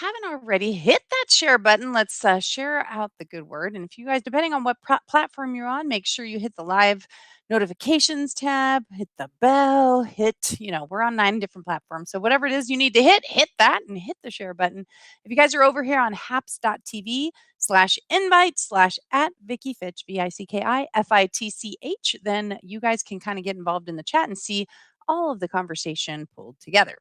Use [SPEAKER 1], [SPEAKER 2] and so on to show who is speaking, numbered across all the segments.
[SPEAKER 1] haven't already, hit that share button. Let's share out the good word. And if you guys, depending on what platform you're on, make sure you hit the live notifications tab, hit the bell, we're on 9 different platforms. So whatever it is you need to hit that and hit the share button. If you guys are over here on haps.tv/invite/ Vicky Fitch, VICKIFITCH, then you guys can kind of get involved in the chat and see all of the conversation pulled together.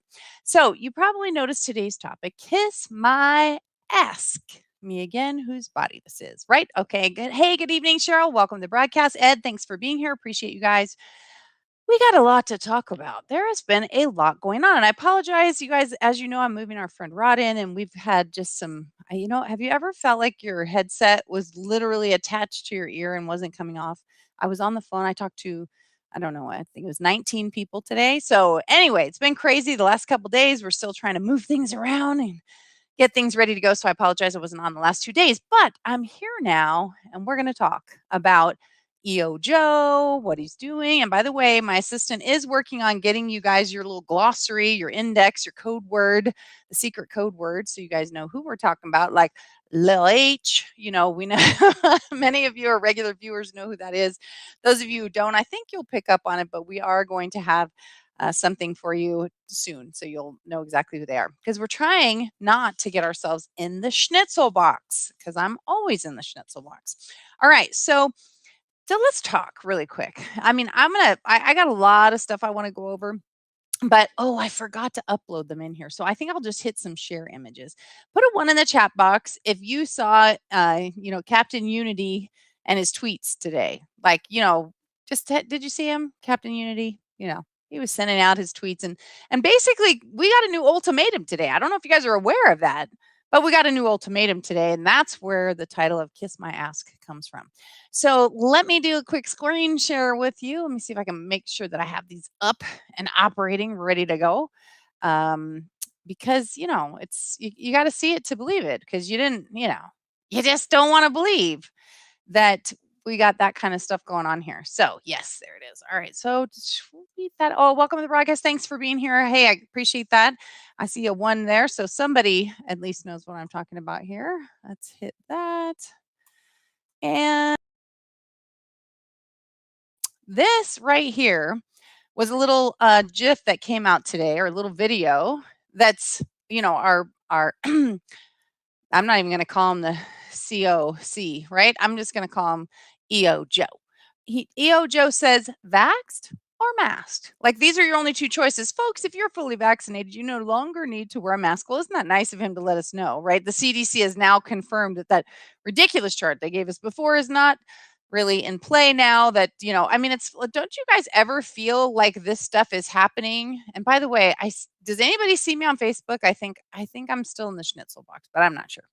[SPEAKER 1] So you probably noticed today's topic, kiss my ask me again whose body this is, right? Okay, good. Hey, good evening, Cheryl. Welcome to the broadcast. Ed, thanks for being here. Appreciate you guys. We got a lot to talk about. There has been a lot going on. And I apologize, you guys. As you know, I'm moving our friend Rod in, and we've had just some, have you ever felt like your headset was literally attached to your ear and wasn't coming off? I was on the phone. I talked to, I don't know, I think it was 19 people today. So, anyway, it's been crazy the last couple days. We're still trying to move things around and get things ready to go. So, I apologize I wasn't on the last 2 days, but I'm here now, and we're going to talk about EO Joe, what he's doing. And by the way, my assistant is working on getting you guys your little glossary, your index, your code word, the secret code word, so you guys know who we're talking about, like Lil H. We know many of you are regular viewers know who that is. Those of you who don't, I think you'll pick up on it, but we are going to have something for you soon, so you'll know exactly who they are. Because we're trying not to get ourselves in the schnitzel box, because I'm always in the schnitzel box. All right, so let's talk really quick. I mean, I got a lot of stuff I want to go over, but I forgot to upload them in here. So I think I'll just hit some share images. Put a 1 in the chat box if you saw, Captain Unity and his tweets today. Like, did you see him, Captain Unity? He was sending out his tweets and basically we got a new ultimatum today. I don't know if you guys are aware of that, but we got a new ultimatum today, and that's where the title of Kiss My Ask comes from. So let me do a quick screen share with you. Let me see if I can make sure that I have these up and operating, ready to go. Because, it's you got to see it to believe it, because you didn't, you just don't want to believe that we got that kind of stuff going on here. So yes, there it is. All right. So repeat that. Oh, welcome to the broadcast. Thanks for being here. Hey, I appreciate that. I see a 1 there. So somebody at least knows what I'm talking about here. Let's hit that. And this right here was a little GIF that came out today, or a little video that's, our I'm not even going to call him the COC, right? I'm just going to call him EO Joe. EO Joe says, vaxxed or masked? Like, these are your only 2 choices. Folks, if you're fully vaccinated, you no longer need to wear a mask. Well, isn't that nice of him to let us know, right? The CDC has now confirmed that ridiculous chart they gave us before is not really in play now. That, it's, don't you guys ever feel like this stuff is happening? And by the way, does anybody see me on Facebook? I think I'm still in the schnitzel box, but I'm not sure.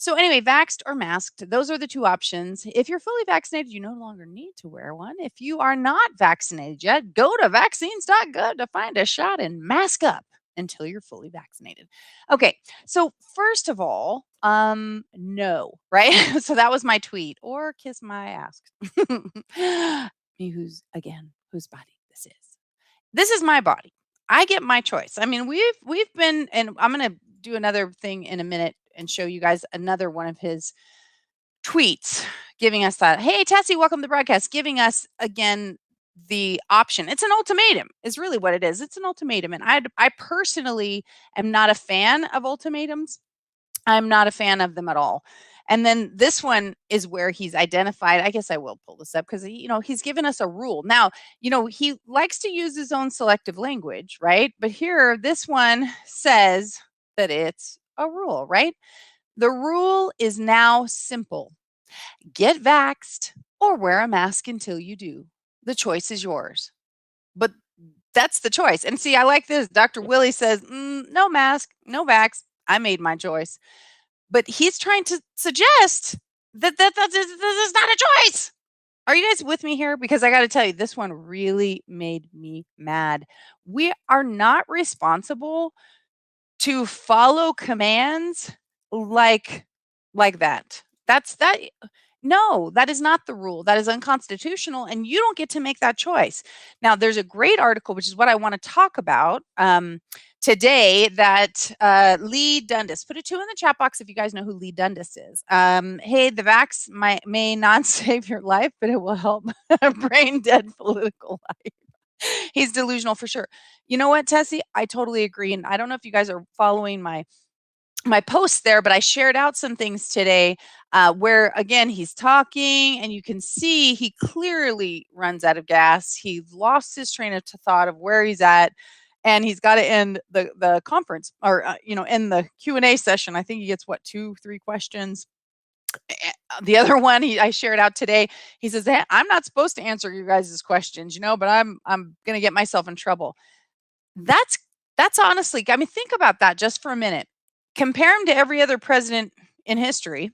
[SPEAKER 1] So anyway, vaxxed or masked, those are the 2 options. If you're fully vaccinated, you no longer need to wear one. If you are not vaccinated yet, go to vaccines.gov to find a shot and mask up until you're fully vaccinated. Okay, so first of all, no, right? So that was my tweet, or kiss my ask. Me whose body this is. This is my body. I get my choice. I mean, we've been, and I'm going to do another thing in a minute and show you guys another one of his tweets giving us that. Hey, Tessie, welcome to the broadcast. Giving us again the option. It's an ultimatum, is really what it is. It's an ultimatum. And I personally am not a fan of ultimatums. I'm not a fan of them at all. And then this one is where he's identified. I guess I will pull this up because, he's given us a rule. Now, he likes to use his own selective language, right? But here, this one says that it's a rule, right? The rule is now simple. Get vaxxed or wear a mask until you do. The choice is yours. But that's the choice. And see, I like this. Dr. Willie says, no mask, no vax. I made my choice. But he's trying to suggest that this is not a choice. Are you guys with me here? Because I got to tell you, this one really made me mad. We are not responsible to follow commands like that. No, that is not the rule. That is unconstitutional, and you don't get to make that choice. Now, there's a great article, which is what I want to talk about, today that Lee Dundas, put a 2 in the chat box if you guys know who Lee Dundas is. Hey, the vax may not save your life, but it will help a brain dead political life. He's delusional for sure. You know what, Tessie? I totally agree. And I don't know if you guys are following my posts there, but I shared out some things today where, again, he's talking and you can see he clearly runs out of gas. He lost his train of thought of where he's at, and he's got to end the conference or, end the Q&A session. I think he gets, what, 2-3 questions. The other one I shared out today, he says, hey, I'm not supposed to answer you guys' questions, but I'm going to get myself in trouble. That's honestly, I mean, think about that just for a minute. Compare him to every other president in history.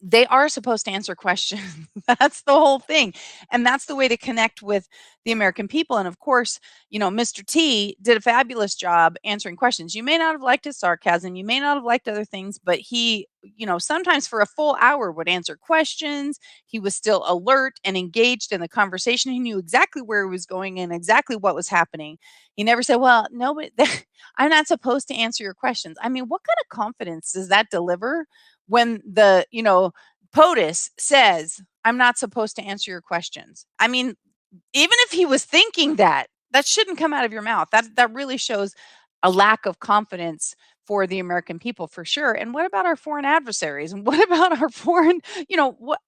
[SPEAKER 1] They are supposed to answer questions. That's the whole thing. And that's the way to connect with the American people. And of course, Mr. T did a fabulous job answering questions. You may not have liked his sarcasm. You may not have liked other things, but he, sometimes for a full hour would answer questions. He was still alert and engaged in the conversation. He knew exactly where he was going and exactly what was happening. He never said, well, no, but I'm not supposed to answer your questions. I mean, what kind of confidence does that deliver when the, POTUS says, I'm not supposed to answer your questions? I mean, even if he was thinking that shouldn't come out of your mouth. That really shows a lack of confidence for the American people for sure. And what about our foreign adversaries? And what about our foreign, what?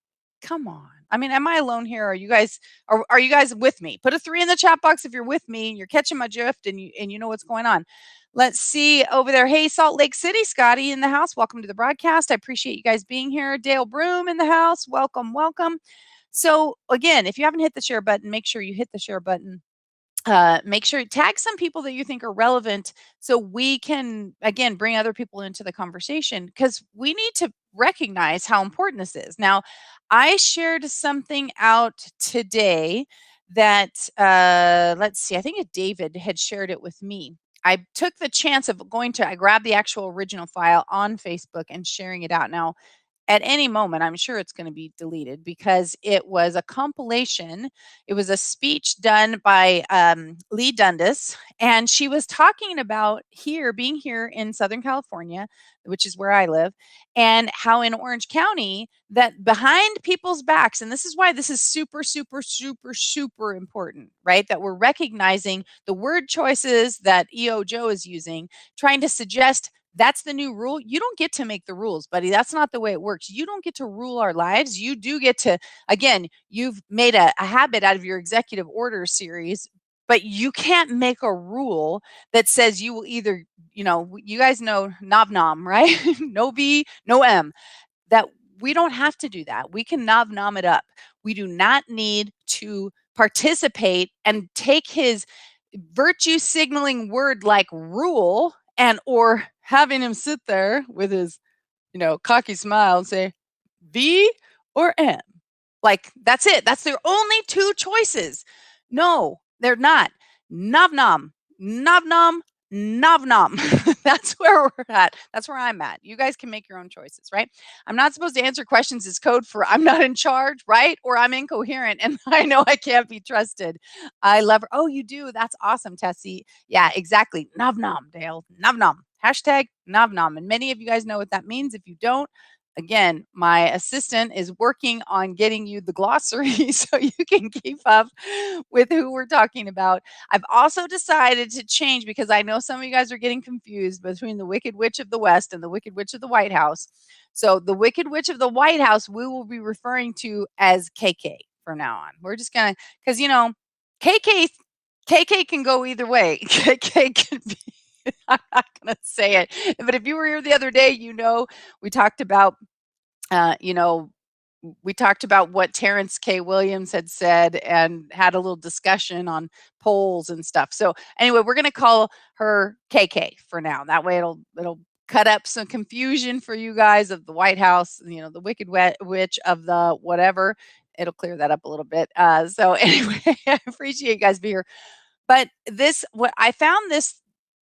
[SPEAKER 1] Come on. I mean, am I alone here? Are you guys with me? Put a 3 in the chat box if you're with me and you're catching my drift and you know what's going on. Let's see over there. Hey, Salt Lake City, Scotty in the house. Welcome to the broadcast. I appreciate you guys being here. Dale Broom in the house. Welcome, welcome. So again, if you haven't hit the share button, make sure you hit the share button. Make sure you tag some people that you think are relevant so we can, again, bring other people into the conversation, because we need to recognize how important this is. Now, I shared something out today that, let's see, I think David had shared it with me. I took the chance of I grabbed the actual original file on Facebook and sharing it out. Now, at any moment, I'm sure it's going to be deleted because it was a compilation. It was a speech done by Lee Dundas, and she was talking about being here in Southern California, which is where I live, and how in Orange County, that behind people's backs, and this is why this is super, super, super, super important, right? That we're recognizing the word choices that EO Joe is using, trying to suggest that's the new rule. You don't get to make the rules, buddy. That's not the way it works. You don't get to rule our lives. You do get to, again, you've made a habit out of your executive order series, but you can't make a rule that says you will either, you guys know Nav Nom, right? No V, no M. That we don't have to do that. We can Nav Nom it up. We do not need to participate and take his virtue signaling word like rule or having him sit there with his, cocky smile and say V or M. Like, that's it. That's their only 2 choices. No, they're not. Nom nom, nom nom, nom nom. That's where we're at. That's where I'm at. You guys can make your own choices, right? I'm not supposed to answer questions as code for I'm not in charge, right? Or I'm incoherent and I know I can't be trusted. I love her. Oh, you do? That's awesome, Tessie. Yeah, exactly. Nom nom, Dale. Nom nom. Hashtag nom nom. And many of you guys know what that means. If you don't, again, my assistant is working on getting you the glossary so you can keep up with who we're talking about. I've also decided to change, because I know some of you guys are getting confused between the Wicked Witch of the West and the Wicked Witch of the White House. So the Wicked Witch of the White House, we will be referring to as KK from now on. We're just going to, because, KK can go either way. KK can be, I'm not going to say it, but if you were here the other day, we talked about, we talked about what Terrence K. Williams had said and had a little discussion on polls and stuff. So anyway, we're going to call her KK for now. That way it'll cut up some confusion for you guys of the White House, the Wicked Witch of the whatever. It'll clear that up a little bit. So anyway, I appreciate you guys being here. But what I found this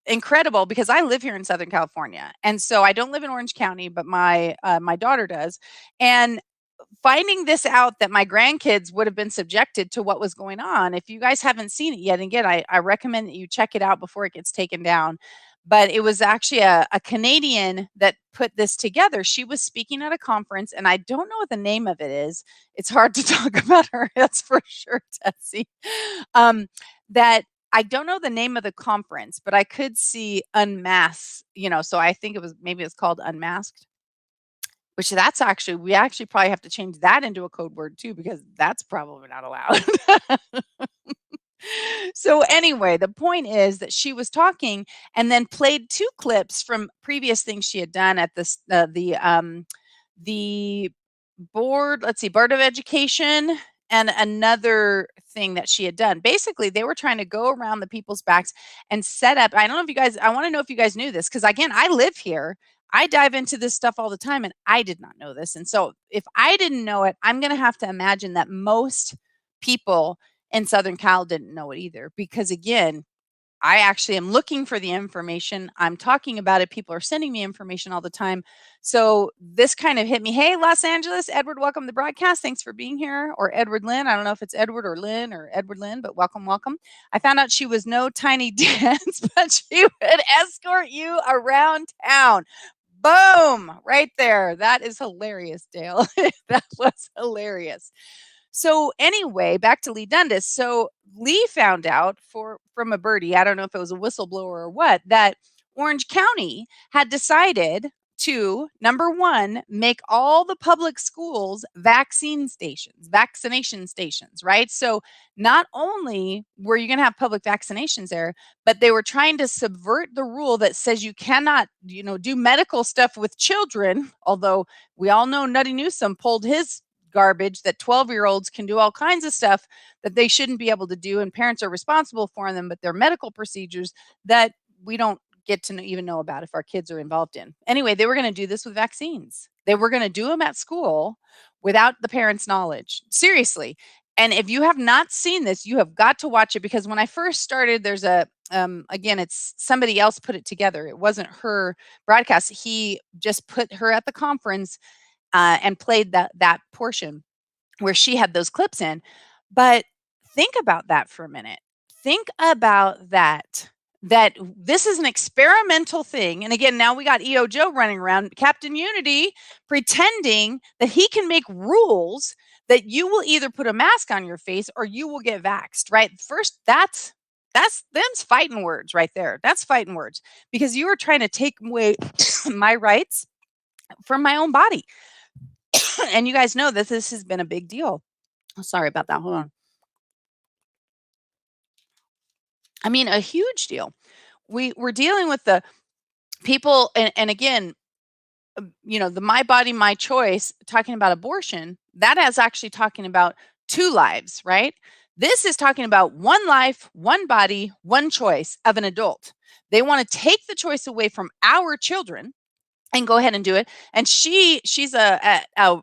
[SPEAKER 1] incredible, because I live here in Southern California. And so I don't live in Orange County, but my daughter does. And finding this out that my grandkids would have been subjected to what was going on. If you guys haven't seen it yet, and again, I recommend that you check it out before it gets taken down. But it was actually a Canadian that put this together. She was speaking at a conference, and I don't know what the name of it is. It's hard to talk about her, that's for sure, Tessie. That I don't know the name of the conference, but I could see Unmasked, so I think maybe it's called Unmasked. Which we actually probably have to change that into a code word too, because that's probably not allowed. So anyway, the point is that she was talking and then played 2 clips from previous things she had done at the Board of Education, and another thing that she had done. Basically, they were trying to go around the people's backs and set up. I don't know if you guys, I want to know if you guys knew this, because again, I live here. I dive into this stuff all the time, and I did not know this. And so if I didn't know it, I'm going to have to imagine that most people in Southern Cal didn't know it either, because again, I actually am looking for the information. I'm talking about it. People are sending me information all the time. So this kind of hit me. Hey, Los Angeles, Edward, welcome to the broadcast. Thanks for being here. Or Edward Lynn. I don't know if it's Edward or Lynn or Edward Lynn, but welcome, welcome. I found out she was no tiny dance, but she would escort you around town. Boom, right there. That is hilarious, Dale. That was hilarious. So anyway, back to Lee Dundas. So Lee found out from a birdie, I don't know if it was a whistleblower or what, that Orange County had decided to, number one, make all the public schools vaccination stations, right? So not only were you going to have public vaccinations there, but they were trying to subvert the rule that says you cannot, do medical stuff with children. Although we all know Nutty Newsom pulled his garbage that 12-year-olds can do all kinds of stuff that they shouldn't be able to do, and parents are responsible for them, but they're medical procedures that we don't get to even know about if our kids are involved in. Anyway, they were going to do this with vaccines. They were going to do them at school without the parents' knowledge. Seriously. And if you have not seen this, you have got to watch it, because when I first started, there's again, it's somebody else put it together. It wasn't her broadcast. He just put her at the conference and played that portion where she had those clips in. But think about that for a minute. Think about that this is an experimental thing. And again, now we got EO Joe running around, Captain Unity, pretending that he can make rules that you will either put a mask on your face or you will get vaxxed, right? First, that's them's fighting words right there. That's fighting words, because you are trying to take away my rights from my own body. And you guys know that this has been a big deal. Oh, sorry about that. Hold on. I mean, a huge deal. We're dealing with the people, and again, the My Body, My Choice, talking about abortion, that is actually talking about 2 lives, right? This is talking about 1 life, 1 body, 1 choice of an adult. They want to take the choice away from our children and go ahead and do it. And she's a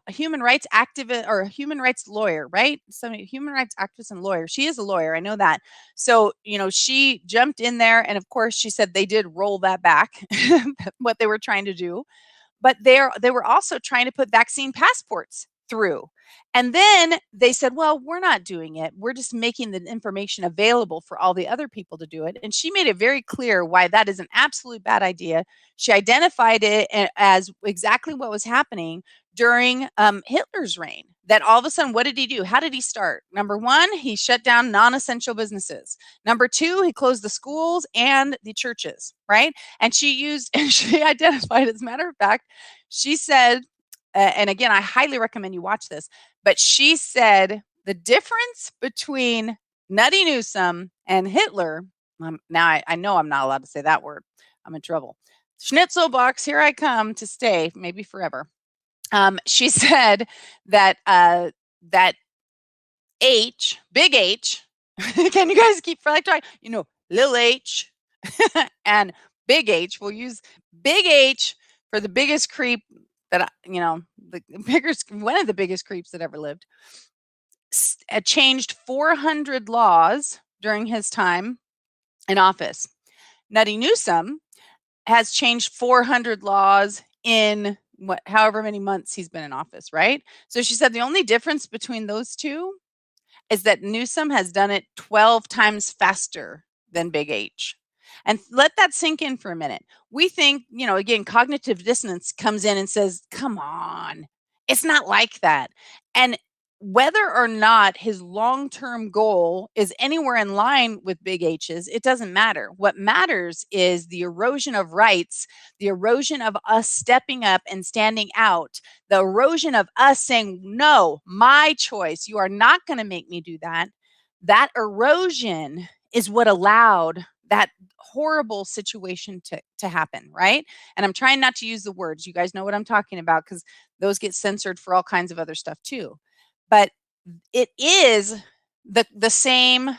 [SPEAKER 1] human rights activist, or a human rights lawyer, right? So human rights activist and lawyer. She is a lawyer. I know that. So, she jumped in there, and of course she said they did roll that back, what they were trying to do. But they were also trying to put vaccine passports through. And then they said, well, we're not doing it. We're just making the information available for all the other people to do it. And she made it very clear why that is an absolute bad idea. She identified it as exactly what was happening during Hitler's reign. That all of a sudden, what did he do? How did he start? Number 1, he shut down non-essential businesses. Number 2, he closed the schools and the churches, right? And she identified, as a matter of fact, she said, and again, I highly recommend you watch this, but she said the difference between Nutty Newsom and Hitler, now I know I'm not allowed to say that word. I'm in trouble. Schnitzel box, here I come to stay, maybe forever. She said that that H, big H, can you guys keep talking? Little H and big H. We'll use big H for the biggest creep that one of the biggest creeps that ever lived. Changed 400 laws during his time in office. Nutty Newsom has changed 400 laws in however many months he's been in office, right? So she said the only difference between those two is that Newsom has done it 12 times faster than Big H. And let that sink in for a minute. We think, again, cognitive dissonance comes in and says, come on, it's not like that. And whether or not his long term goal is anywhere in line with Big H's, it doesn't matter. What matters is the erosion of rights, the erosion of us stepping up and standing out, the erosion of us saying, no, my choice, you are not going to make me do that. That erosion is what allowed that horrible situation to happen, right? And I'm trying not to use the words. You guys know what I'm talking about because those get censored for all kinds of other stuff too. But it is the same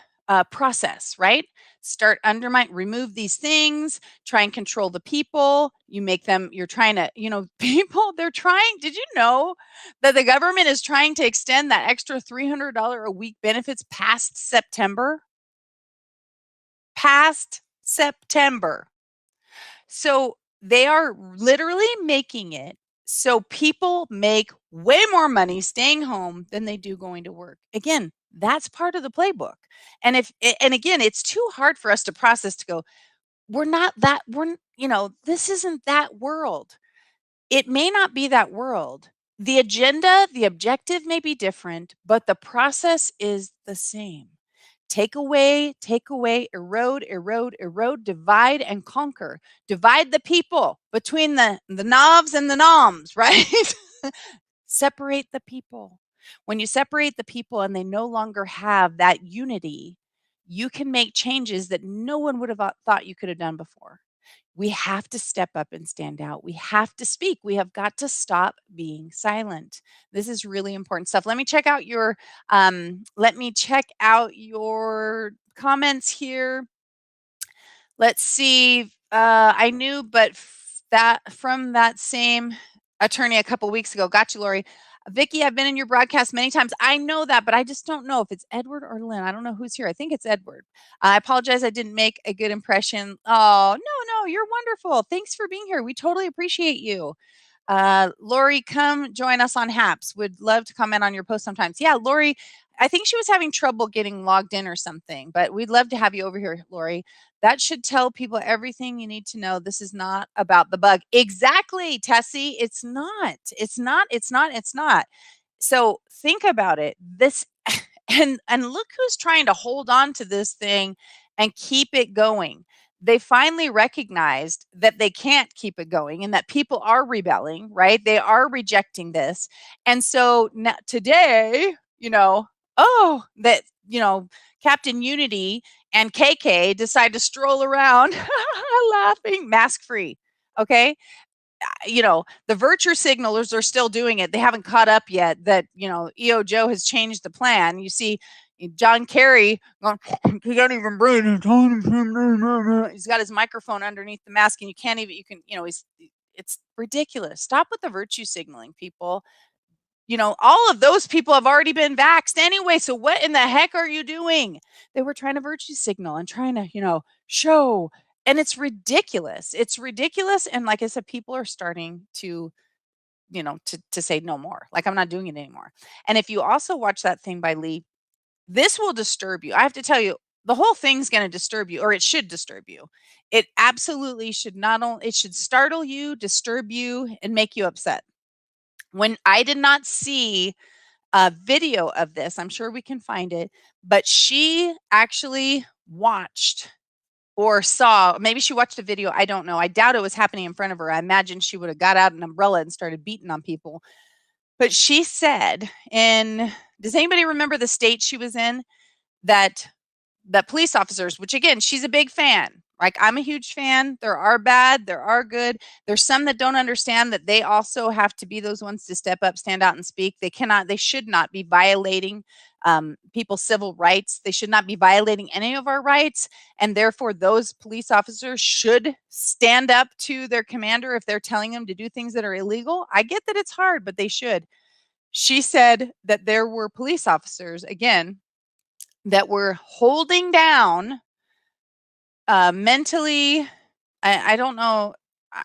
[SPEAKER 1] process, right? Start undermine, remove these things, try and control the people. You're trying to, people, they're trying. Did you know that the government is trying to extend that extra $300 a week benefits past September? Past September. So they are literally making it so people make way more money staying home than they do going to work. Again, that's part of the playbook. And again, it's too hard for us to process to go, this isn't that world. It may not be that world. The agenda, the objective may be different, but the process is the same. Take away, erode, divide and conquer. Divide the people between the knobs and the noms, right? Separate the people. When you separate the people and they no longer have that unity, you can make changes that no one would have thought you could have done before. We have to step up and stand out. We have to speak. We have got to stop being silent. This is really important stuff. Let me check out your comments here. Let's see. I knew, but that from that same attorney a couple weeks ago. Got you, Lori. Vicki, I've been in your broadcast many times. I know that, but I just don't know if it's Edward or Lynn. I don't know who's here. I think it's Edward. I apologize. I didn't make a good impression. Oh, no, you're wonderful. Thanks for being here. We totally appreciate you. Lori, come join us on HAPS. Would love to comment on your post sometimes. Yeah, Lori, I think she was having trouble getting logged in or something, but we'd love to have you over here, Lori. That should tell people everything you need to know. This is not about the bug. Exactly, Tessie. It's not. So think about it. This and look who's trying to hold on to this thing and keep it going. They finally recognized that they can't keep it going and that people are rebelling, right? They are rejecting this. And so now, today, Captain Unity and KK decide to stroll around laughing, mask free. Okay. The virtue signalers are still doing it. They haven't caught up yet that, EO Joe has changed the plan. You see John Kerry going, he can't even breathe. He's got his microphone underneath the mask and it's ridiculous. Stop with the virtue signaling, people. All of those people have already been vaxxed anyway. So what in the heck are you doing? They were trying to virtue signal and trying to, show. And it's ridiculous. It's ridiculous. And like I said, people are starting to, to say no more. Like, I'm not doing it anymore. And if you also watch that thing by Lee, this will disturb you. I have to tell you, the whole thing's going to disturb you, or it should disturb you. It absolutely should it should startle you, disturb you, and make you upset. When I did not see a video of this, I'm sure we can find it, but she actually watched or saw, maybe she watched a video, I don't know. I doubt it was happening in front of her. I imagine she would have got out an umbrella and started beating on people. But she said, does anybody remember the state she was in? That police officers, which again, she's a big fan. Like, I'm a huge fan. There are bad, there are good. There's some that don't understand that they also have to be those ones to step up, stand out, and speak. They should not be violating people's civil rights. They should not be violating any of our rights. And therefore, those police officers should stand up to their commander if they're telling them to do things that are illegal. I get that it's hard, but they should. She said that there were police officers, again, that were holding down mentally, I don't know,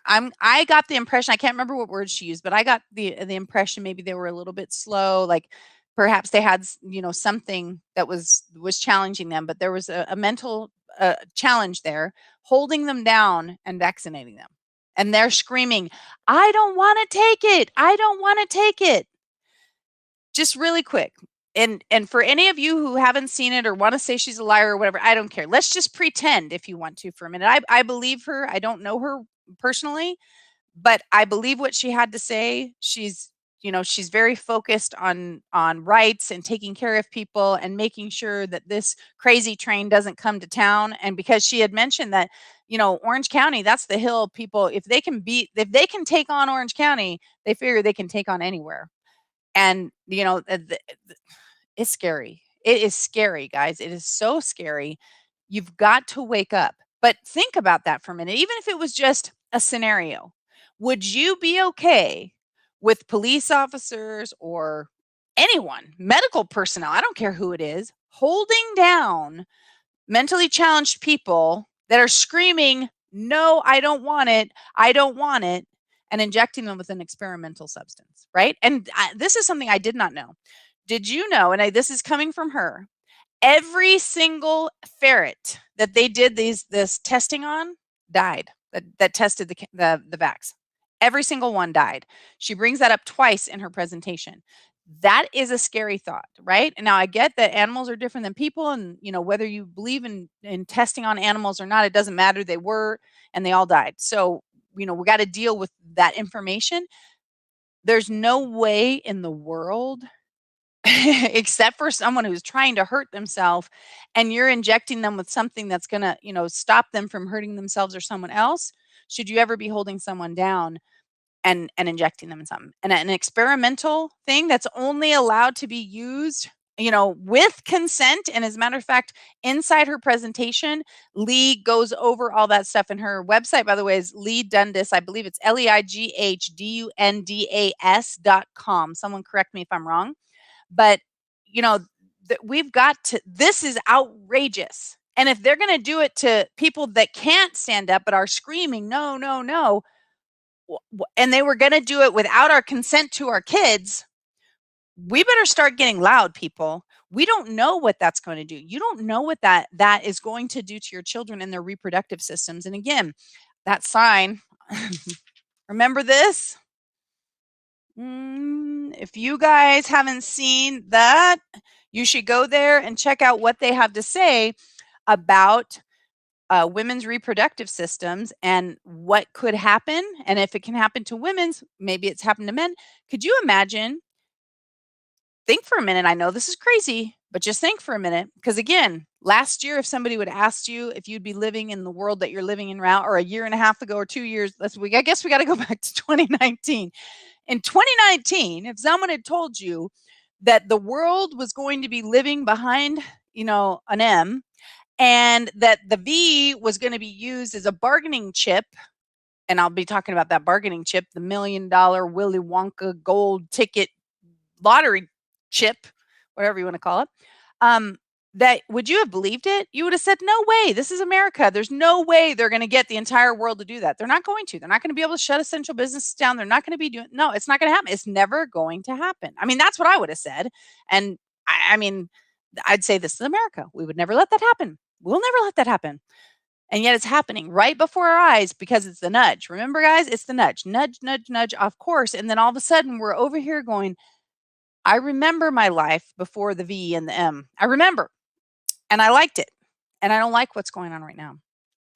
[SPEAKER 1] I got the impression, I can't remember what words she used, but I got the impression maybe they were a little bit slow, like perhaps they had something that was challenging them, but there was a mental challenge there, holding them down and vaccinating them. And they're screaming, "I don't want to take it. I don't want to take it." Just really quick. And for any of you who haven't seen it or want to say she's a liar or whatever, I don't care. Let's just pretend if you want to for a minute. I believe her. I don't know her personally, but I believe what she had to say. She's very focused on rights and taking care of people and making sure that this crazy train doesn't come to town. And because she had mentioned that, Orange County, that's the hill people, if they can take on Orange County, they figure they can take on anywhere. And it's scary. It is scary, guys. It is so scary. You've got to wake up. But think about that for a minute. Even if it was just a scenario, would you be okay with police officers or anyone, medical personnel, I don't care who it is, holding down mentally challenged people that are screaming, "No, I don't want it. I don't want it," and injecting them with an experimental substance, right? And this is something I did not know. Did you know, and this is coming from her, every single ferret that they did this testing on died, that tested the vax. Every single one died. She brings that up twice in her presentation. That is a scary thought, right? And now I get that animals are different than people, and whether you believe in testing on animals or not, it doesn't matter. They were, and they all died. So we got to deal with that information. There's no way in the world except for someone who's trying to hurt themselves, and you're injecting them with something that's going to stop them from hurting themselves or someone else. Should you ever be holding someone down and injecting them in something, and an experimental thing that's only allowed to be used with consent? And as a matter of fact, inside her presentation, Leigh goes over all that stuff. And her website, by the way, is Leigh Dundas. I believe it's LEIGHDUNDAS.com. Someone correct me if I'm wrong. But we've got to, this is outrageous. And if they're going to do it to people that can't stand up but are screaming, "No, no, no," and they were going to do it without our consent to our kids, we better start getting loud, people. We don't know what that's going to do. You don't know what that is going to do to your children and their reproductive systems. And again, that sign, remember this? If you guys haven't seen that, you should go there and check out what they have to say about women's reproductive systems and what could happen. And if it can happen to women's, maybe it's happened to men. Could you imagine? Think for a minute. I know this is crazy, but just think for a minute. Because again, last year, if somebody would ask you if you'd be living in the world that you're living in now, or a year and a half ago, or 2 years, I guess we got to go back to 2019. In 2019, if someone had told you that the world was going to be living behind, an M, and that the V was going to be used as a bargaining chip, and I'll be talking about that bargaining chip, the $1 million Willy Wonka gold ticket lottery chip, whatever you want to call it, that would you have believed it? You would have said, "No way, this is America. There's no way they're going to get the entire world to do that. They're not going to. They're not going to be able to shut essential businesses down. They're not going to be doing, no, it's not going to happen. It's never going to happen." I mean, that's what I would have said. And I mean, I'd say, this is America. We would never let that happen. We'll never let that happen. And yet it's happening right before our eyes because it's the nudge. Remember, guys, it's the nudge, nudge, nudge, nudge, of course. And then all of a sudden we're over here going, I remember my life before the V and the M. I remember. And I liked it. And I don't like what's going on right now.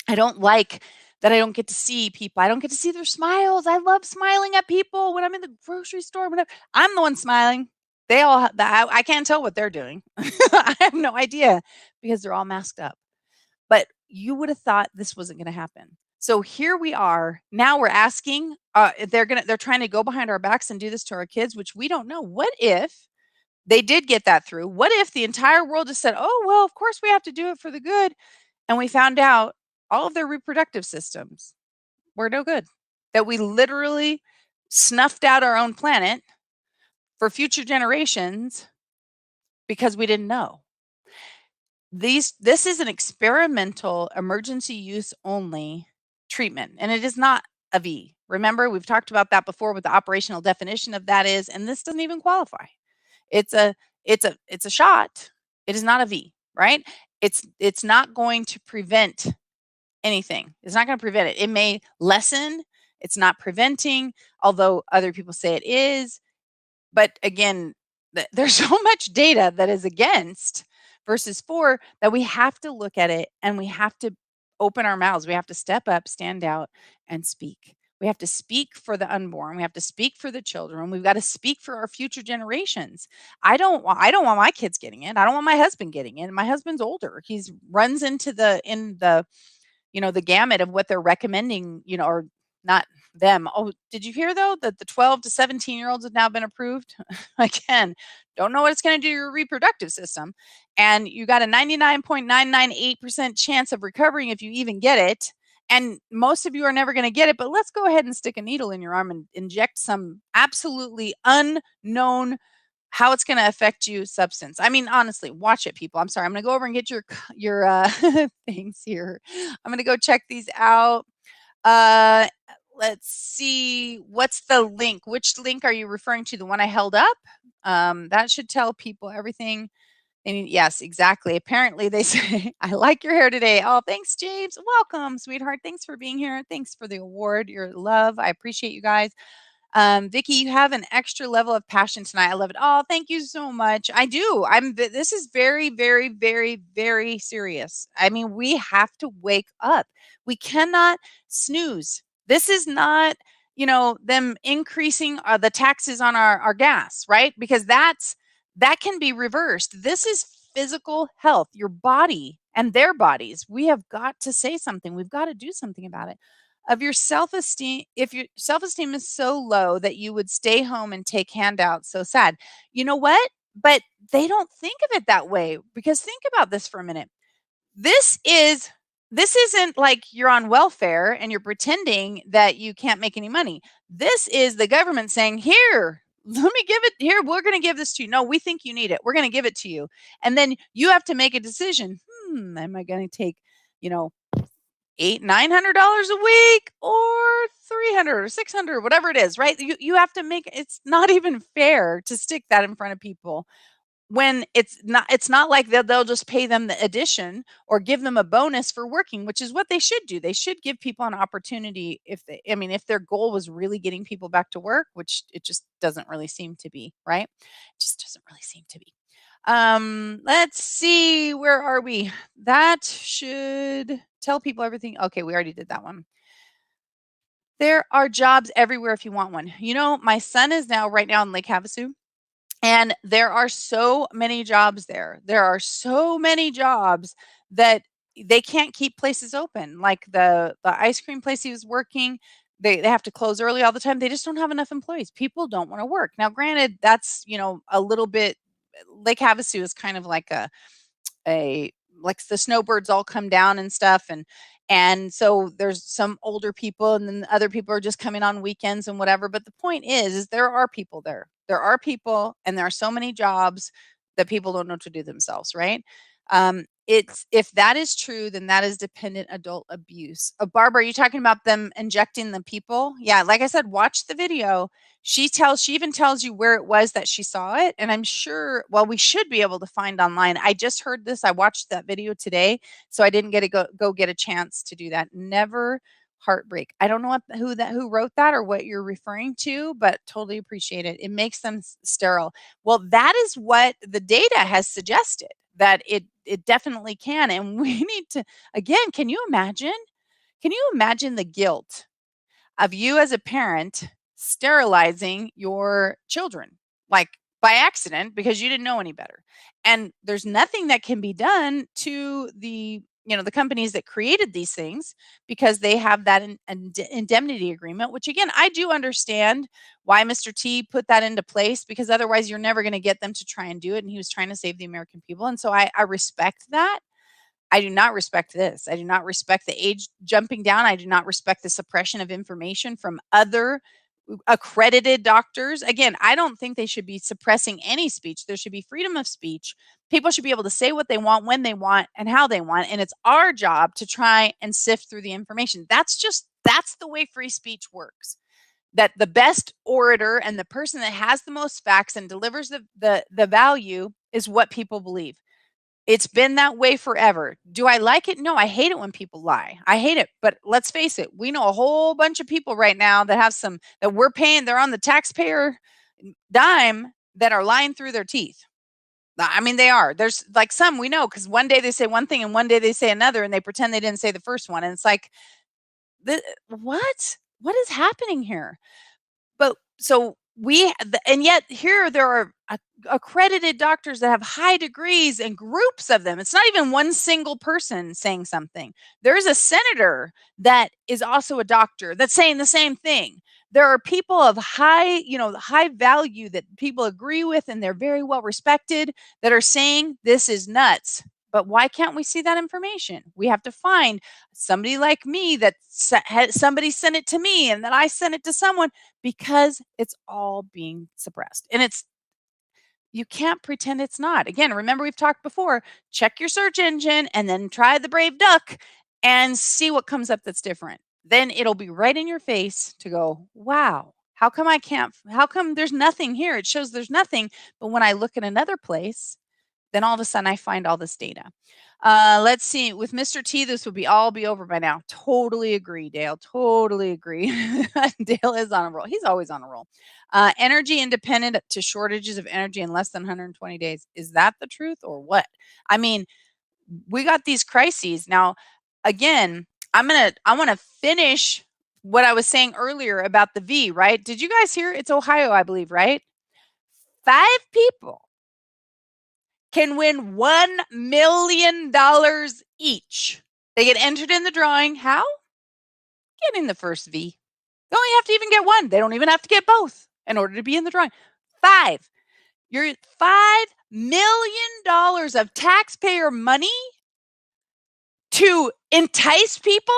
[SPEAKER 1] I don't like that I don't get to see people. I don't get to see their smiles. I love smiling at people when I'm in the grocery store. Whenever I'm the one smiling, they all, I can't tell what they're doing. I have no idea because they're all masked up. But you would have thought this wasn't going to happen. So here we are. Now we're asking, they're trying to go behind our backs and do this to our kids, which we don't know. What if they did get that through? What if the entire world just said, "Oh, well, of course we have to do it for the good," and we found out all of their reproductive systems were no good, that we literally snuffed out our own planet for future generations because we didn't know? This is an experimental emergency use only treatment, and it is not a V. Remember, we've talked about that before, what the operational definition of that is, and this doesn't even qualify. It's a it's a shot. It is not a V, right? It's not going to prevent anything. It's not going to prevent it. It may lessen. It's not preventing, although other people say it is. But again, there's so much data that is against versus for that we have to look at it and we have to open our mouths. We have to step up, stand out, and speak. We have to speak for the unborn. We have to speak for the children. We've got to speak for our future generations. I don't want my kids getting it. I don't want my husband getting it. My husband's older. He's runs into the the gamut of what they're recommending, or not them. Oh, did you hear though that the 12 to 17-year-olds have now been approved? Again, don't know what it's going to do to your reproductive system. And you got a 99.998% chance of recovering if you even get it. And most of you are never going to get it, but let's go ahead and stick a needle in your arm and inject some absolutely unknown how it's going to affect you substance. I mean, honestly, watch it, people. I'm sorry. I'm going to go over and get your things here. I'm going to go check these out. Uh, let's see. What's the link? Which link are you referring to? The one I held up? That should tell people everything they need. Yes, exactly. Apparently, they say, I like your hair today. Oh, thanks, James. Welcome, sweetheart. Thanks for being here. Thanks for the award, your love. I appreciate you guys. Vicky, you have an extra level of passion tonight. I love it. Oh, thank you so much. I do. This is very, very, very, very serious. I mean, we have to wake up. We cannot snooze. This is not, them increasing the taxes on our gas, right? Because that can be reversed. This is physical health, your body and their bodies. We have got to say something. We've got to do something about it. Of your self-esteem, if your self-esteem is so low that you would stay home and take handouts, so sad. You know what? But they don't think of it that way, because think about this for a minute. This isn't like you're on welfare and you're pretending that you can't make any money. This is the government saying, "Here, let me give it here. We're going to give this to you. No, we think you need it. We're going to give it to you." And then you have to make a decision. Am I going to take, $800-900 a week, or 300 or 600, whatever it is, right? You have to make, it's not even fair to stick that in front of people when it's not like they'll just pay them the addition or give them a bonus for working, which is what they should do. They should give people an opportunity if their goal was really getting people back to work, which it just doesn't really seem to be, right? It just doesn't really seem to be. Let's see, where are we? That should tell people everything. Okay, we already did that one. There are jobs everywhere if you want one. My son is right now in Lake Havasu, and there are so many jobs there. There are so many jobs that they can't keep places open. Like the ice cream place he was working, they have to close early all the time. They just don't have enough employees. People don't want to work. Now, granted, that's, a little bit. Lake Havasu is kind of like a like the snowbirds all come down and stuff, and so there's some older people, and then other people are just coming on weekends and whatever. But the point is there are people there. There are people, and there are so many jobs that people don't know what to do themselves, right? It's If that is true, then that is dependent adult abuse. Barbara, are you talking about them injecting the people? Yeah, like I said, watch the video. She even tells you where it was that she saw it, and I'm sure, well, we should be able to find online. I just heard this. I watched that video today, so I didn't get to go get a chance to do that. Never heartbreak. I don't know who wrote that or what you're referring to, but totally appreciate it. It makes them sterile. Well, that is what the data has suggested, that it definitely can. And we need to, again, can you imagine? Can you imagine the guilt of you as a parent sterilizing your children, like by accident, because you didn't know any better? And there's nothing that can be done to the companies that created these things, because they have that indemnity agreement, which again, I do understand why Mr. T put that into place, because otherwise you're never going to get them to try and do it. And he was trying to save the American people. And so I respect that. I do not respect this. I do not respect the age jumping down. I do not respect the suppression of information from other accredited doctors. Again, I don't think they should be suppressing any speech. There should be freedom of speech. People should be able to say what they want, when they want, and how they want. And it's our job to try and sift through the information. That's just That's the way free speech works. That the best orator and the person that has the most facts and delivers the value is what people believe. It's been that way forever. Do I like it? No, I hate it when people lie. I hate it. But let's face it, we know a whole bunch of people right now that have some that we're paying, they're on the taxpayer dime that are lying through their teeth. I mean, they are. There's like some we know because one day they say one thing and one day they say another and they pretend they didn't say the first one. And it's like, what? What is happening here? But so and yet here there are accredited doctors that have high degrees and groups of them. It's not even one single person saying something. There's a senator that is also a doctor that's saying the same thing. There are people of high value that people agree with and they're very well respected that are saying this is nuts. But why can't we see that information? We have to find somebody like me that somebody sent it to me and that I sent it to someone because it's all being suppressed. And you can't pretend it's not. Again, remember we've talked before, check your search engine and then try the Brave Duck and see what comes up that's different. Then it'll be right in your face to go, wow, how come there's nothing here? It shows there's nothing. But when I look at another place, then all of a sudden I find all this data. Let's see. With Mr. T, this would all be over by now. Totally agree, Dale. Totally agree. Dale is on a roll. He's always on a roll. Energy independent to shortages of energy in less than 120 days. Is that the truth or what? I mean, we got these crises. Now, again, I want to finish what I was saying earlier about the V, right? Did you guys hear? It's Ohio, I believe, right? 5 people can win $1 million each. They get entered in the drawing. How? Getting the first V. They only have to even get one. They don't even have to get both in order to be in the drawing. 5. You're $5 million of taxpayer money to entice people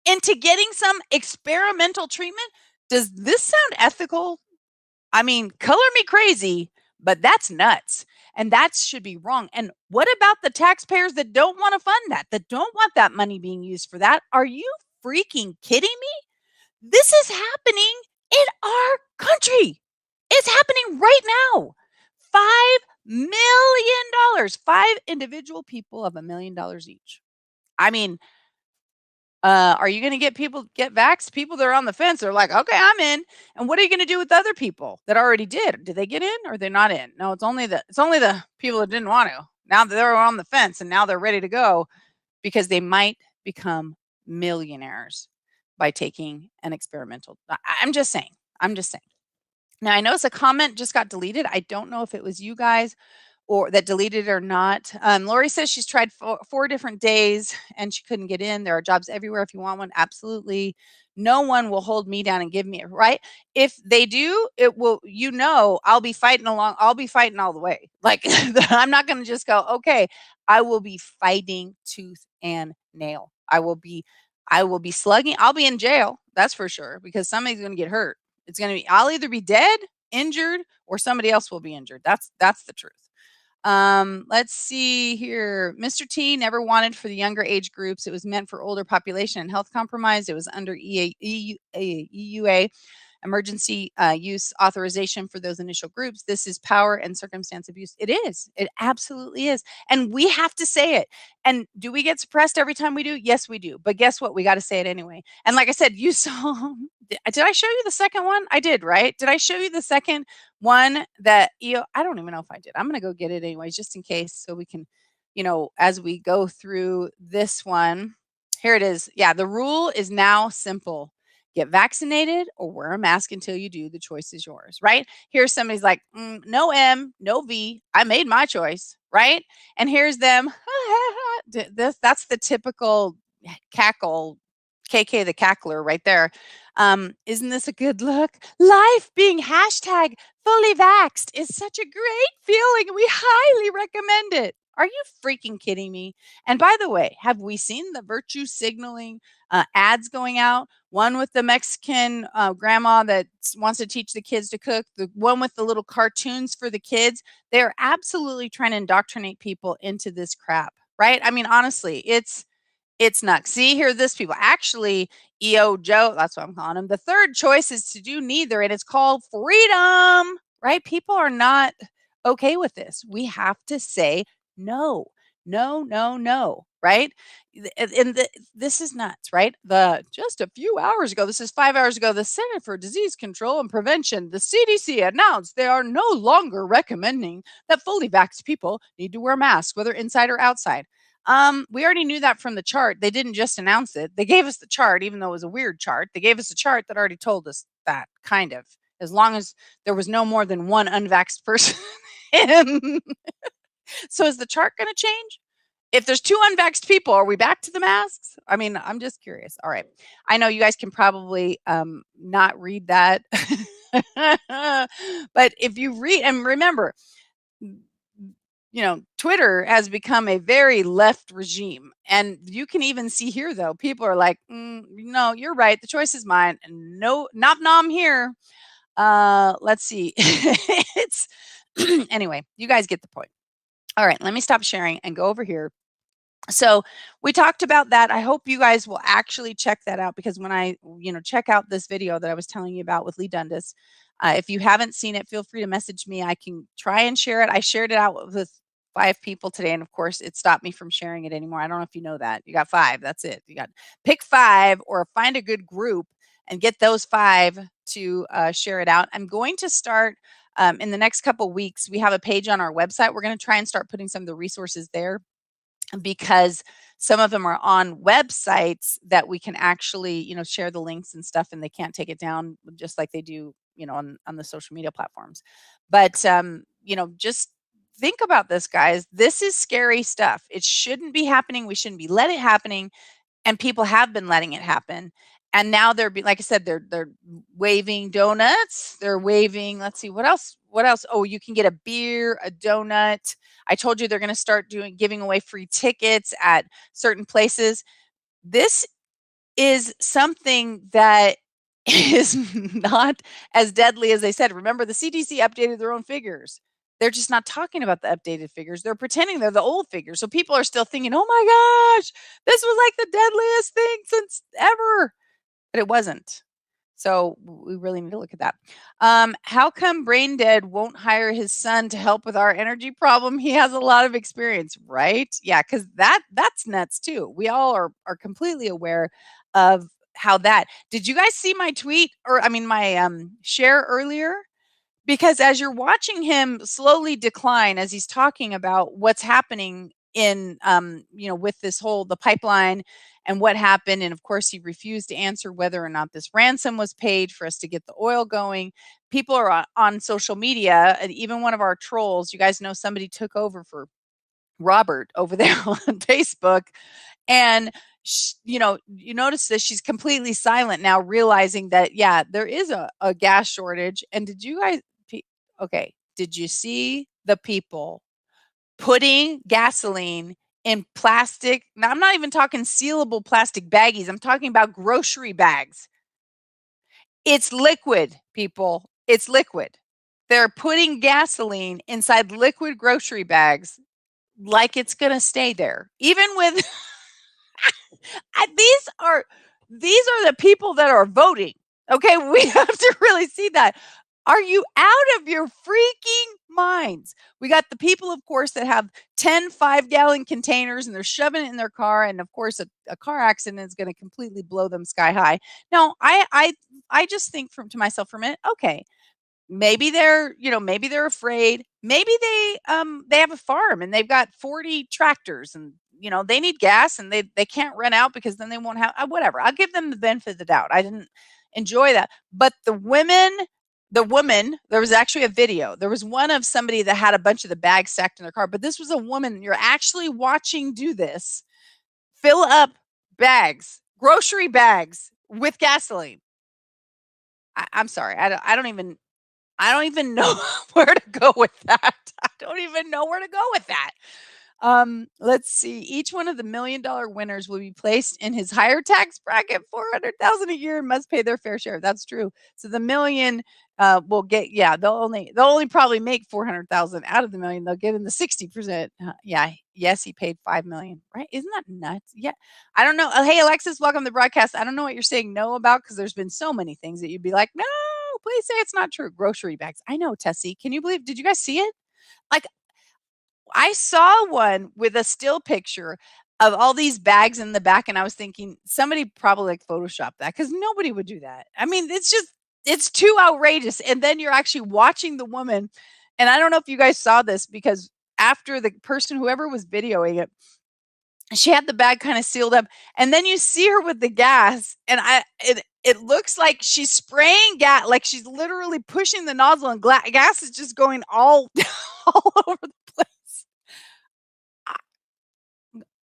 [SPEAKER 1] into getting some experimental treatment. Does this sound ethical? I mean, color me crazy, but that's nuts. And that should be wrong. And what about the taxpayers that don't want to fund that don't want that money being used for that? Are you freaking kidding me? This is happening in our country. It's happening right now. $5 million. 5 individual people of $1 million each. I mean, are you going to get vaxxed? People that are on the fence are like, okay, I'm in. And what are you going to do with other people that already did? Did they get in or are they not in? No, it's only the people that didn't want to. Now they're on the fence and now they're ready to go because they might become millionaires by taking an experimental. I'm just saying. Now I notice a comment just got deleted. I don't know if it was you guys or that deleted or not. Lori says she's tried 4 different days and she couldn't get in. There are jobs everywhere if you want one. Absolutely. No one will hold me down and give me it, right? If they do, it will, I'll be fighting along. I'll be fighting all the way. Like I'm not going to just go, okay, I will be fighting tooth and nail. I will be slugging. I'll be in jail. That's for sure because somebody's going to get hurt. I'll either be dead, injured, or somebody else will be injured. That's the truth. Let's see here. Mr. T never wanted for the younger age groups. It was meant for older population and health compromised. It was under EUA emergency use authorization for those initial groups. This is power and circumstance abuse. It is. It absolutely is. And we have to say it. And do we get suppressed every time we do? Yes, we do. But guess what? We got to say it anyway. And like I said, you saw, did I show you the second one? I did, right? Did I show you the second one that, I don't even know if I did. I'm going to go get it anyways, just in case. So we can, as we go through this one, here it is. Yeah. The rule is now simple. Get vaccinated or wear a mask until you do. The choice is yours, right? Here's somebody's like, no M, no V. I made my choice, right? And here's them. That's the typical cackle, KK the cackler right there. Isn't this a good look? Life being hashtag fully vaxxed is such a great feeling. We highly recommend it. Are you freaking kidding me? And by the way, have we seen the virtue signaling ads going out? One with the Mexican grandma that wants to teach the kids to cook, the one with the little cartoons for the kids. They're absolutely trying to indoctrinate people into this crap, right? I mean, honestly, it's It's not. See, here, this people. Actually, EO Joe, that's what I'm calling him. The third choice is to do neither, and it's called freedom, right? People are not okay with this. We have to say no, no, no, no, right? This is nuts, right? The just a few hours ago, this is 5 hours ago, the Center for Disease Control and Prevention, the CDC, announced they are no longer recommending that fully vaxxed people need to wear masks, whether inside or outside. We already knew that from the chart. They didn't just announce it. They gave us the chart, even though it was a weird chart. They gave us a chart that already told us that, kind of, as long as there was no more than one unvaxxed person in. So is the chart going to change? If there's two unvaxxed people, are we back to the masks? I mean, I'm just curious. All right. I know you guys can probably not read that. But if you read, and remember, Twitter has become a very left regime. And you can even see here, though, people are like, no, you're right. The choice is mine. And no, not nom here. Let's see. It's anyway, you guys get the point. All right, let me stop sharing and go over here. So we talked about that. I hope you guys will actually check that out, because when I, check out this video that I was telling you about with Lee Dundas, if you haven't seen it, feel free to message me. I can try and share it. I shared it out with 5 people today, and of course, it stopped me from sharing it anymore. I don't know if you know that. You got 5. That's it. You got pick 5 or find a good group and get those 5 to share it out. I'm going to start in the next couple weeks. We have a page on our website. We're going to try and start putting some of the resources there, because some of them are on websites that we can actually, share the links and stuff, and they can't take it down just like they do, on the social media platforms. But, just think about this, guys. This is scary stuff. It shouldn't be happening. We shouldn't be letting it happening. And people have been letting it happen. And now like I said, they're waving donuts. They're waving, let's see, what else? What else? Oh, you can get a beer, a donut. I told you they're going to start giving away free tickets at certain places. This is something that is not as deadly as they said. Remember, the CDC updated their own figures. They're just not talking about the updated figures. They're pretending they're the old figures. So people are still thinking, oh my gosh, this was like the deadliest thing since ever. But it wasn't. So we really need to look at that. How come Brain Dead won't hire his son to help with our energy problem? He has a lot of experience, right? Yeah, because that's nuts too. We all are completely aware of how that. Did you guys see my tweet, or I mean my share earlier? Because as you're watching him slowly decline, as he's talking about what's happening in with this whole the pipeline and what happened, and of course he refused to answer whether or not this ransom was paid for us to get the oil going. People are on social media, and even one of our trolls, you guys know, somebody took over for Robert over there on Facebook, and you notice that she's completely silent now, realizing that, yeah, there is a gas shortage. And did you guys, okay, did you see the people putting gasoline in plastic? Now, I'm not even talking sealable plastic baggies. I'm talking about grocery bags. It's liquid, people. It's liquid. They're putting gasoline inside liquid grocery bags like it's going to stay there. Even with these are the people that are voting. Okay, we have to really see that. Are you out of your freaking minds? We got the people, of course, that have 10 5-gallon containers and they're shoving it in their car. And of course, a car accident is going to completely blow them sky high. Now, I just think to myself for a minute, okay, maybe they're afraid. Maybe they have a farm and they've got 40 tractors, and they need gas, and they can't run out, because then they won't have whatever. I'll give them the benefit of the doubt. I didn't enjoy that. But the woman, there was actually a video. There was one of somebody that had a bunch of the bags stacked in their car, but this was a woman you're actually watching do this. Fill up bags, grocery bags, with gasoline. I'm sorry. I don't even know where to go with that. I don't even know where to go with that. Let's see. Each one of the $1 million winners will be placed in his higher tax bracket, 400,000 a year, and must pay their fair share. That's true. So the million will get, yeah, they'll only probably make 400,000 out of the million. They'll get in the 60%. Yeah, Yes, he paid 5 million. Right? Isn't that nuts? Yeah. I don't know. Hey, Alexis, welcome to the broadcast. I don't know what you're saying no about because there's been so many things that you'd be like, no, please say it's not true. Grocery bags. I know, Tessie. Can you believe? Did you guys see it? Like, I saw one with a still picture of all these bags in the back, and I was thinking somebody probably like photoshopped that because nobody would do that. I mean, it's too outrageous. And then you're actually watching the woman, and I don't know if you guys saw this because after the person, whoever was videoing it, she had the bag kind of sealed up, and then you see her with the gas, and it looks like she's spraying gas, like she's literally pushing the nozzle, and gas is just going all all over the place.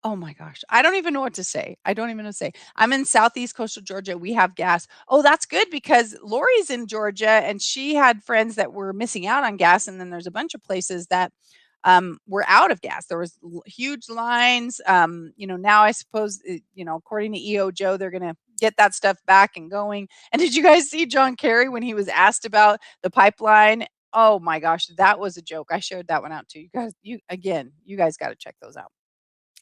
[SPEAKER 1] Oh my gosh. I don't even know what to say. I don't even know what to say. I'm in Southeast Coastal Georgia. We have gas. Oh, that's good because Lori's in Georgia and she had friends that were missing out on gas. And then there's a bunch of places that were out of gas. There was huge lines. Now I suppose, according to EO Joe, they're going to get that stuff back and going. And did you guys see John Kerry when he was asked about the pipeline? Oh my gosh, that was a joke. I shared that one out too. You guys got to check those out.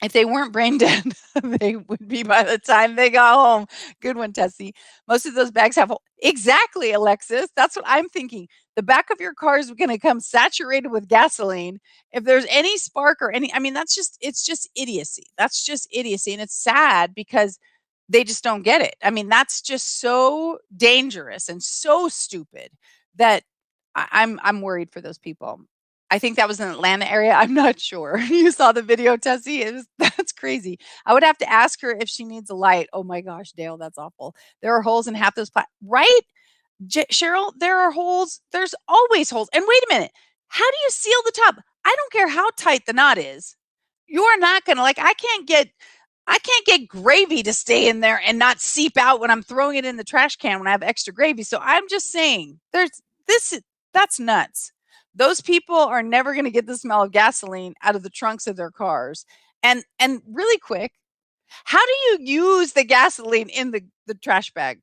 [SPEAKER 1] If they weren't brain dead, they would be by the time they got home. Good one, Tessie. Most of those bags have exactly, Alexis. That's what I'm thinking. The back of your car is going to come saturated with gasoline. If there's any spark or any, I mean, it's just idiocy. That's just idiocy. And it's sad because they just don't get it. I mean, that's just so dangerous and so stupid that I'm worried for those people. I think that was in Atlanta area. I'm not sure. You saw the video, Tessie? That's crazy. I would have to ask her if she needs a light. Oh my gosh, Dale, that's awful. There are holes in half those right? Cheryl, there are holes. There's always holes. And wait a minute. How do you seal the top? I don't care how tight the knot is. You're not going to I can't get gravy to stay in there and not seep out when I'm throwing it in the trash can when I have extra gravy. So I'm just saying that's nuts. Those people are never going to get the smell of gasoline out of the trunks of their cars. And really quick, how do you use the gasoline in the trash bag?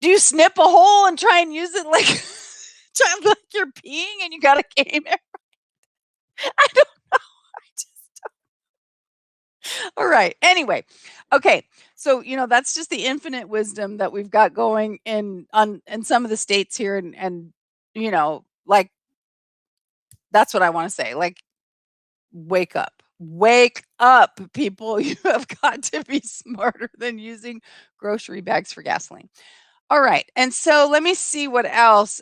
[SPEAKER 1] Do you snip a hole and try and use it like you're peeing and you got a cane? I don't know. All right. Anyway, okay. So that's just the infinite wisdom that we've got going in some of the states here, and that's what I want to say. Wake up, people. You have got to be smarter than using grocery bags for gasoline. All right. And so let me see what else.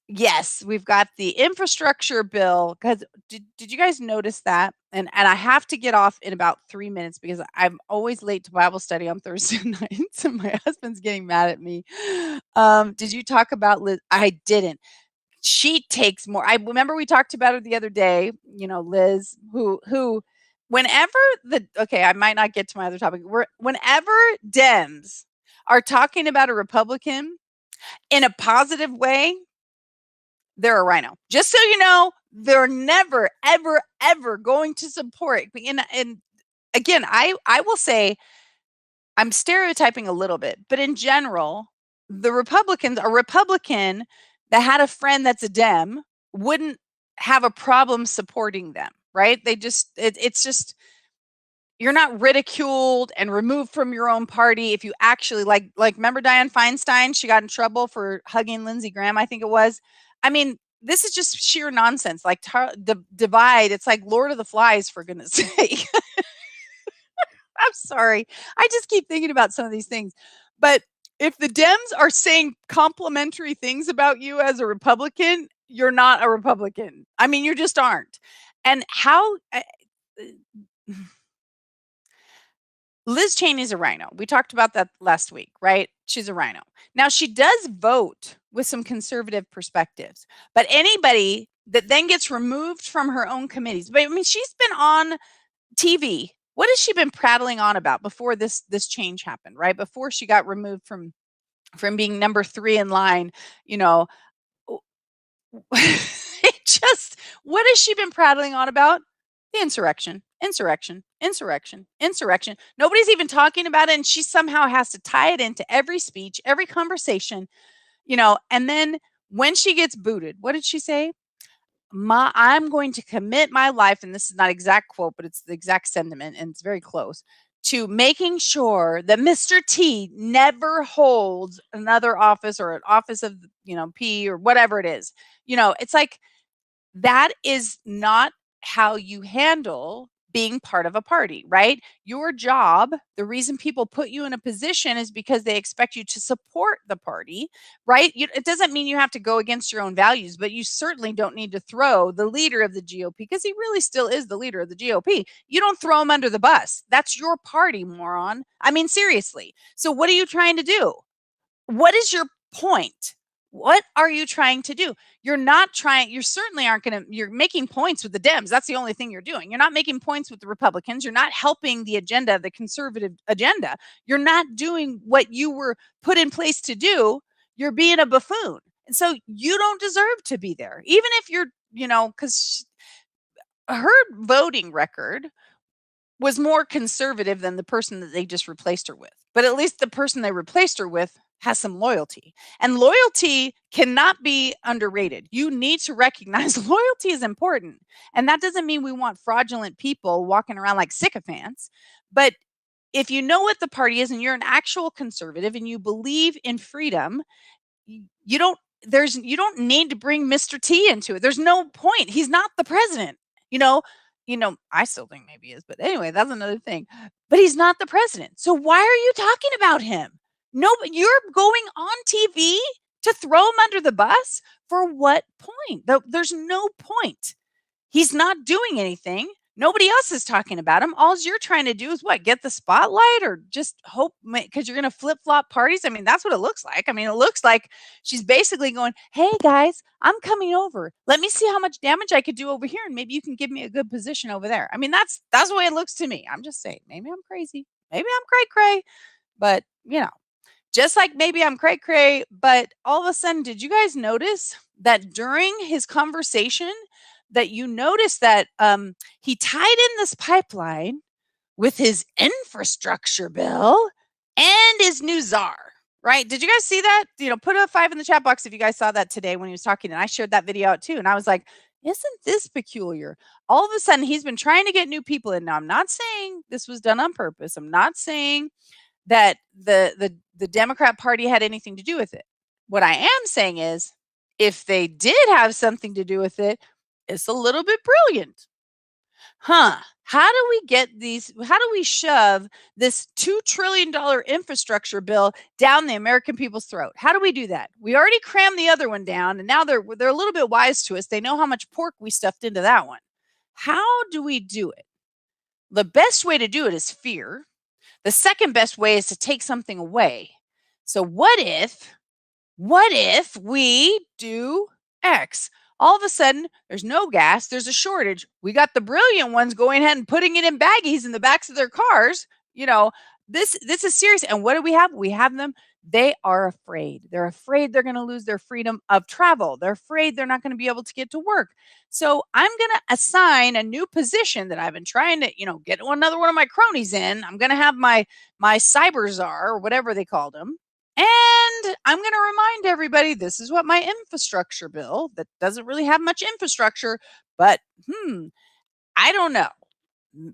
[SPEAKER 1] Yes, we've got the infrastructure bill. Because did you guys notice that? And I have to get off in about 3 minutes because I'm always late to Bible study on Thursday nights, and my husband's getting mad at me. Did you talk about Liz? I didn't. She takes more. I remember we talked about her the other day. Liz, who, whenever I might not get to my other topic. Whenever Dems are talking about a Republican in a positive way, they're a rhino. Just so you know, they're never, ever, ever going to support. And again, I will say I'm stereotyping a little bit, but in general, the Republicans, a Republican that had a friend that's a Dem wouldn't have a problem supporting them, right? It's just, you're not ridiculed and removed from your own party if you actually like remember Dianne Feinstein? She got in trouble for hugging Lindsey Graham, I think it was. I mean, this is just sheer nonsense. The divide, it's like Lord of the Flies, for goodness sake. I'm sorry. I just keep thinking about some of these things. But if the Dems are saying complimentary things about you as a Republican, you're not a Republican. I mean, you just aren't. And how Liz Cheney's a rhino. We talked about that last week, right? She's a rhino. Now, she does vote with some conservative perspectives, but anybody that then gets removed from her own committees, but I mean, she's been on TV. What has she been prattling on about before this change happened, right? Before she got removed from being number 3 in line, what has she been prattling on about? The insurrection. Nobody's even talking about it, and she somehow has to tie it into every speech, every conversation, and then when she gets booted, what did she say? I'm going to commit my life, and this is not exact quote, but it's the exact sentiment, and it's very close, to making sure that Mr. T never holds another office or an office of, P or whatever it is. It's like that is not how you handle being part of a party, right? Your job, the reason people put you in a position is because they expect you to support the party, right? It doesn't mean you have to go against your own values, but you certainly don't need to throw the leader of the GOP, because he really still is the leader of the GOP. You don't throw him under the bus. That's your party, moron. I mean, seriously. So, what are you trying to do? What is your point? What are you trying to do? You certainly aren't going to, you're making points with the Dems. That's the only thing you're doing. You're not making points with the Republicans. You're not helping the agenda, the conservative agenda. You're not doing what you were put in place to do. You're being a buffoon. And so you don't deserve to be there, even if you're, because her voting record was more conservative than the person that they just replaced her with. But at least the person they replaced her with has some loyalty. And loyalty cannot be underrated. You need to recognize loyalty is important. And that doesn't mean we want fraudulent people walking around like sycophants. But if you know what the party is and you're an actual conservative and you believe in freedom, you don't need to bring Mr. T into it. There's no point. He's not the president. You know, I still think maybe he is, but anyway, that's another thing. But he's not the president. So why are you talking about him? No, but you're going on TV to throw him under the bus for what point? There's no point. He's not doing anything. Nobody else is talking about him. All you're trying to do is what? Get the spotlight or just hope because you're going to flip flop parties? I mean, that's what it looks like. I mean, it looks like she's basically going, hey, guys, I'm coming over. Let me see how much damage I could do over here. And maybe you can give me a good position over there. I mean, that's the way it looks to me. I'm just saying, maybe I'm crazy. Maybe I'm cray cray. But, just like maybe I'm cray cray. But all of a sudden, did you guys notice that during his conversation, that you notice that he tied in this pipeline with his infrastructure bill and his new czar, right? Did you guys see that? Put a 5 in the chat box if you guys saw that today when he was talking. And I shared that video out too. And I was like, isn't this peculiar? All of a sudden, he's been trying to get new people in. Now, I'm not saying this was done on purpose. I'm not saying that the Democrat Party had anything to do with it. What I am saying is, if they did have something to do with it, it's a little bit brilliant. How do we shove this $2 trillion infrastructure bill down the American people's throat? How do we do that? We already crammed the other one down, and now they're a little bit wise to us. They know how much pork we stuffed into that one. How do we do it? The best way to do it is fear. The second best way is to take something away. So what if we do X? All of a sudden, there's no gas. There's a shortage. We got the brilliant ones going ahead and putting it in baggies in the backs of their cars. This is serious. And what do we have? We have them. They are afraid. They're afraid they're going to lose their freedom of travel. They're afraid they're not going to be able to get to work. So I'm going to assign a new position that I've been trying to, get another one of my cronies in. I'm going to have my cyber czar or whatever they called him. And I'm going to remind everybody, this is what my infrastructure bill that doesn't really have much infrastructure, but I don't know.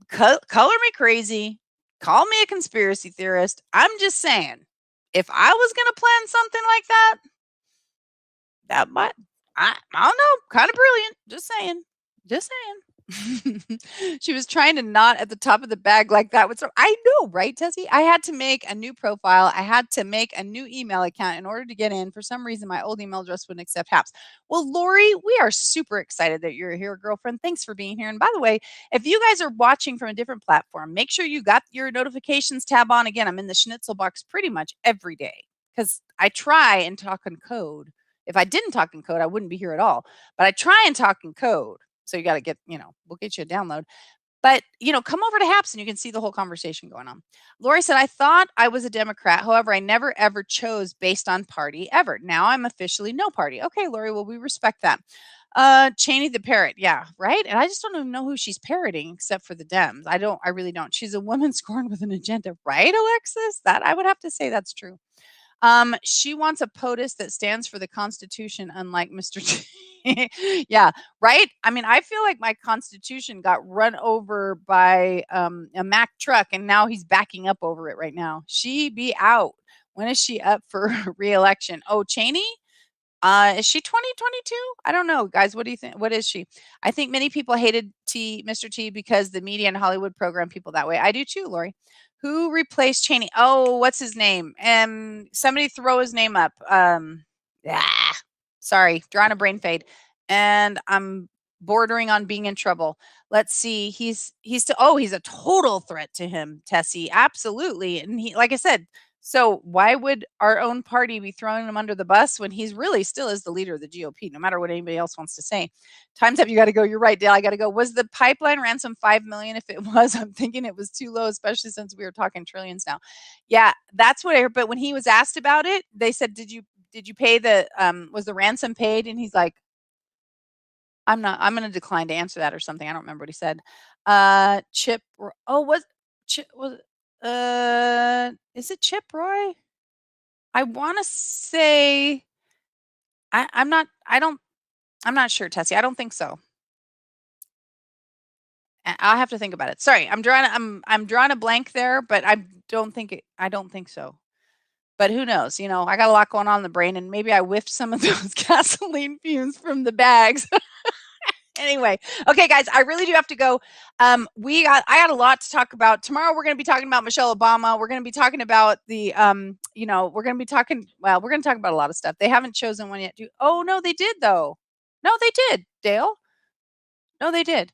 [SPEAKER 1] Color me crazy. Call me a conspiracy theorist. I'm just saying, if I was going to plan something like that might, I don't know, kind of brilliant. Just saying. She was trying to knot at the top of the bag like that. I know, right, Tessie? I had to make a new profile. I had to make a new email account in order to get in. For some reason, my old email address wouldn't accept HAPS. Well, Lori, we are super excited that you're here, girlfriend. Thanks for being here. And by the way, if you guys are watching from a different platform, make sure you got your notifications tab on. Again, I'm in the Schnitzel box pretty much every day because I try and talk in code. If I didn't talk in code, I wouldn't be here at all. But I try and talk in code. So you got to get, we'll get you a download. But, come over to HAPS and you can see the whole conversation going on. Lori said, I thought I was a Democrat. However, I never, ever chose based on party ever. Now I'm officially no party. Okay, Lori, well, we respect that. Cheney the parrot. Yeah, right. And I just don't even know who she's parroting except for the Dems. I really don't. She's a woman scorned with an agenda, right, Alexis? That I would have to say that's true. She wants a POTUS that stands for the Constitution, unlike Mr. Yeah, right? I mean, I feel like my Constitution got run over by, a Mack truck, and now he's backing up over it right now. She be out. When is she up for reelection? Oh, Cheney? Is she 2022? I don't know, guys. What do you think? What is she? I think many people hated Mr. T because the media and Hollywood program people that way. I do too, Lori. Who replaced Cheney? Oh, what's his name? Somebody throw his name up. Ah, sorry, drawing a brain fade, and I'm bordering on being in trouble. Let's see. He's a total threat to him, Tessie. Absolutely, and he, like I said, so why would our own party be throwing him under the bus when he's really still is the leader of the GOP, no matter what anybody else wants to say? Times up, you got to go. You're right, Dale. I got to go. Was the pipeline ransom 5 million? If it was, I'm thinking it was too low, especially since we were talking trillions now. Yeah, that's what I heard. But when he was asked about it, they said, "Did you pay the was the ransom paid?" And he's like, "I'm not. I'm going to decline to answer that or something." I don't remember what he said. Chip. Oh, was Chip was is it Chip Roy? I want to say I'm not. I'm not sure, Tessie. I don't think so. I'll have to think about it. Sorry, I'm drawing a blank there, but I don't think so. But who knows? I got a lot going on in the brain, and maybe I whiffed some of those gasoline fumes from the bags. Anyway, okay, guys, I really do have to go. I got a lot to talk about tomorrow. We're going to be talking about Michelle Obama. We're going to be talking about we're going to be talking. Well, we're going to talk about a lot of stuff. They haven't chosen one yet. Oh no, they did though. No, they did, Dale. No, they did.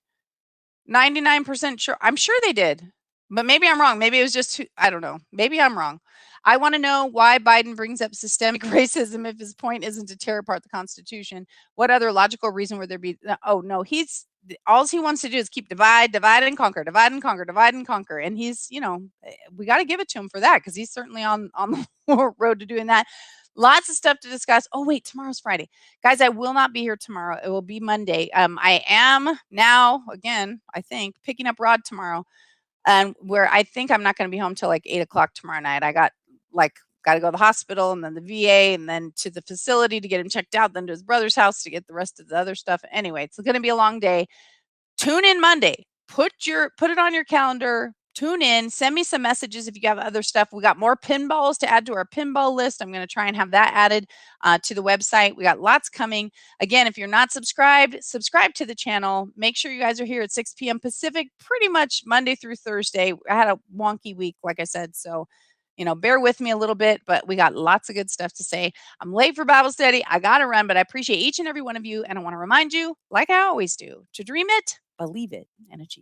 [SPEAKER 1] 99% sure. I'm sure they did. But maybe I'm wrong. Maybe it was just I don't know. Maybe I'm wrong. I want to know why Biden brings up systemic racism if his point isn't to tear apart the Constitution. What other logical reason would there be? Oh no, all he wants to do is keep divide and conquer, divide and conquer, divide and conquer. And we got to give it to him for that because he's certainly on the road to doing that. Lots of stuff to discuss. Oh wait, tomorrow's Friday. Guys, I will not be here tomorrow. It will be Monday. I am now, again, I think, picking up Rod tomorrow. And where I think I'm not going to be home till like 8 o'clock tomorrow night. I got to go to the hospital and then the VA and then to the facility to get him checked out, then to his brother's house to get the rest of the other stuff. Anyway, it's going to be a long day. Tune in Monday. Put it on your calendar. Tune in. Send me some messages if you have other stuff. We got more pinballs to add to our pinball list. I'm going to try and have that added to the website. We got lots coming. Again, if you're not subscribed, subscribe to the channel. Make sure you guys are here at 6 p.m. Pacific, pretty much Monday through Thursday. I had a wonky week, like I said, so bear with me a little bit, but we got lots of good stuff to say. I'm late for Bible study. I got to run, but I appreciate each and every one of you. And I want to remind you, like I always do, to dream it, believe it, and achieve it.